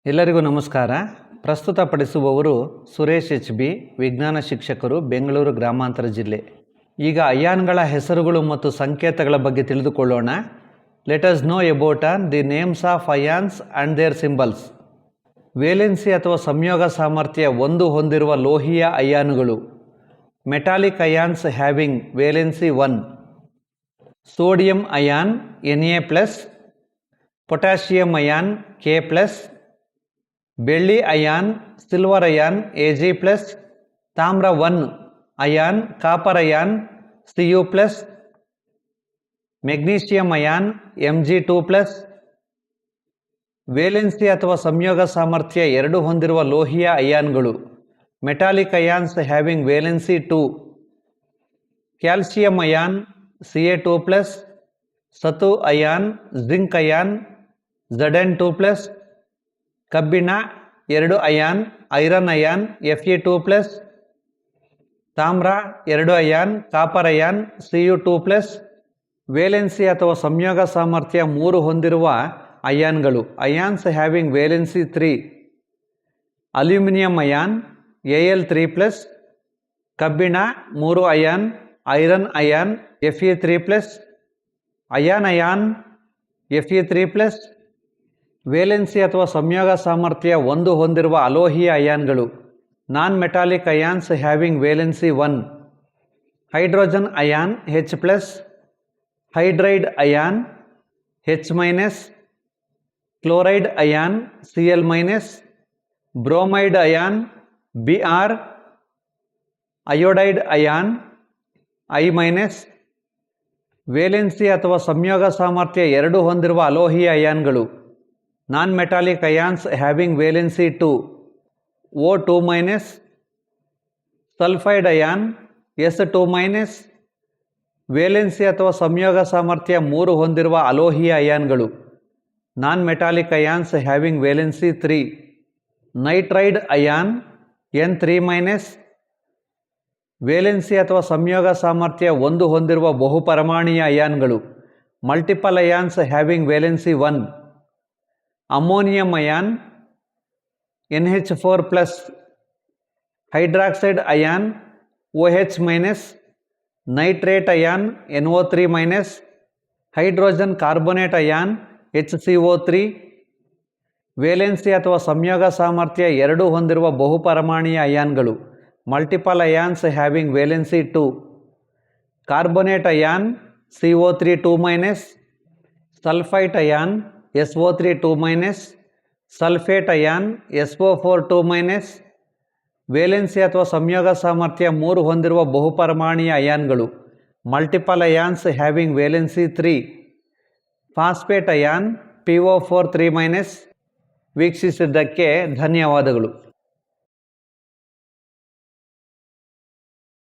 ಎಲ್ಲರಿಗೂ ನಮಸ್ಕಾರ. ಪ್ರಸ್ತುತಪಡಿಸುವವರು Suresh H B, ವಿಜ್ಞಾನ ಶಿಕ್ಷಕರು, ಬೆಂಗಳೂರು ಗ್ರಾಮಾಂತರ ಜಿಲ್ಲೆ. ಈಗ ಅಯಾನ್ಗಳ ಹೆಸರುಗಳು ಮತ್ತು ಸಂಕೇತಗಳ ಬಗ್ಗೆ ತಿಳಿದುಕೊಳ್ಳೋಣ. Let us know about the names of ions and their symbols. Valency ಅಥವಾ ಸಂಯೋಗ ಸಾಮರ್ಥ್ಯ 1 ಹೊಂದಿರುವ ಲೋಹೀಯ ಅಯಾನುಗಳು. Metallic ions having valency 1. Sodium ion Na+, potassium ion K+, ಬೆಳ್ಳಿ ಅಯಾನ್ ಸಿಲ್ವರ್ ಅಯಾನ್ Ag+, ತಾಮ್ರ 1 ion copper ion Cu+, magnesium ion Mg2+. Valency ಅಥವಾ ಸಂಯೋಗ ಸಾಮರ್ಥ್ಯ 2 ಹೊಂದಿರುವ ಲೋಹೀಯ ಅಯಾನ್ಗಳು. Metallic ions having valency 2. Calcium ion Ca2+, ಸತು ಅಯಾನ್ ಜಿಂಕ್ ಅಯಾನ್ Zn2+, ಕಬ್ಬಿಣ 2 ಅಯಾನ್ ಐರನ್ ಅಯಾನ್ Fe2+, ತಾಮ್ರ 2 ion copper ion Cu2+. Valency ಅಥವಾ ಸಂಯೋಗ ಸಾಮರ್ಥ್ಯ 3 ಹೊಂದಿರುವ ಅಯಾನ್ಗಳು. Ions having valency 3. Aluminium ion Al3+, ಕಬ್ಬಿಣ 3 ion iron ion Fe3+, ion Fe3+. Valency ಅಥವಾ ಸಂಯೋಗ ಸಾಮರ್ಥ್ಯ 1 ಹೊಂದಿರುವ ಅಲೋಹೀಯ ಅಯಾನ್ಗಳು. Non metallic ions having valency 1. Hydrogen ion H+, hydride ion H-, chloride ion Cl-, bromide ion Br, iodide ion I-. Valency ಅಥವಾ ಸಂಯೋಗ ಸಾಮರ್ಥ್ಯ 2 ಹೊಂದಿರುವ ಅಲೋಹೀಯ ಅಯಾನ್ಗಳು. Non metallic ions having valency 2. O2-, sulphide ion S2-. Valency ಅಥವಾ ಸಂಯೋಗ ಸಾಮರ್ಥ್ಯ 3 ಹೊಂದಿರುವ ಅಲೋಹೀಯ ಅಯಾನ್ಗಳು. Non metallic ions having valency 3. Nitride ion N3-. Valency ಅಥವಾ ಸಂಯೋಗ ಸಾಮರ್ಥ್ಯ 1 ಹೊಂದಿರುವ ಬಹುಪರಮಾಣುಯ ಅಯಾನ್ಗಳು. Multiple ions having valency 1. Ammonium ion NH4+, hydroxide ion OH-, nitrate ion NO3-, hydrogen carbonate ion HCO3. Valency ಅಥವಾ ಸಂಯೋಗ ಸಾಮರ್ಥ್ಯ 2 ಹೊಂದಿರುವ ಬಹುಪರಮಾಣುಯ ಅಯಾನ್ಗಳು. Multiple ions having valency 2. Carbonate ion CO3 2-, sulphite ion SO3 2-, sulphate ion SO4 2-. Valency ಅಥವಾ ಸಂಯೋಗ ಸಾಮರ್ಥ್ಯ 3 ಹೊಂದಿರುವ ಬಹುಪರಮಾಣುಯ ಅಯಾನ್ಗಳು. Multiple ions having valency 3. Phosphate ion PO4 3-. ವೀಕ್ಷಿಸಿದ್ದಕ್ಕೆ ಧನ್ಯವಾದಗಳು.